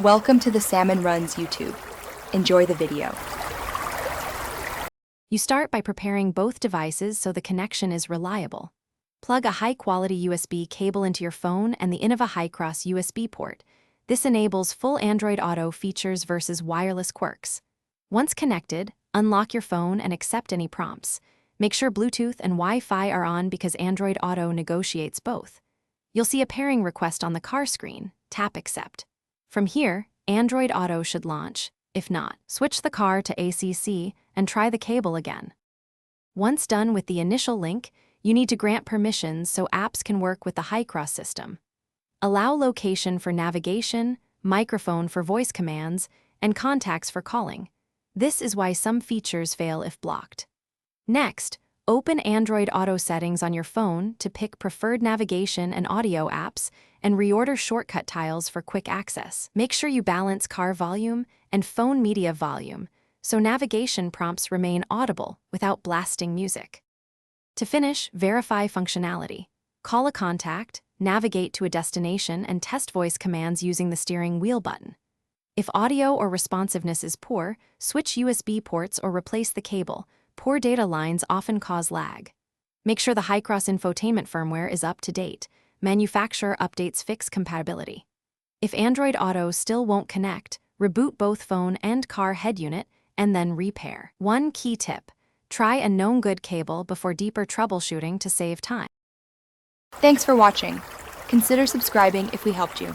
Welcome to the Salmon Runs YouTube. Enjoy the video. You start by preparing both devices so the connection is reliable. Plug a high-quality USB cable into your phone and the Innova Hycross USB port. This enables full Android Auto features versus wireless quirks. Once connected, unlock your phone and accept any prompts. Make sure Bluetooth and Wi-Fi are on because Android Auto negotiates both. You'll see a pairing request on the car screen. Tap Accept. From here, Android Auto should launch. If not, switch the car to ACC and try the cable again. Once done with the initial link, you need to grant permissions so apps can work with the Hycross system. Allow location for navigation, microphone for voice commands, and contacts for calling. This is why some features fail if blocked. Next, open Android Auto settings on your phone to pick preferred navigation and audio apps and reorder shortcut tiles for quick access. Make sure you balance car volume and phone media volume so navigation prompts remain audible without blasting music. To finish, verify functionality. Call a contact, navigate to a destination, and test voice commands using the steering wheel button. If audio or responsiveness is poor, switch USB ports or replace the cable. Poor data lines often cause lag. Make sure the Hycross infotainment firmware is up to date. Manufacturer updates fix compatibility. If Android Auto still won't connect, reboot both phone and car head unit and then repair. One key tip: try a known good cable before deeper troubleshooting to save time. Thanks for watching. Consider subscribing if we helped you.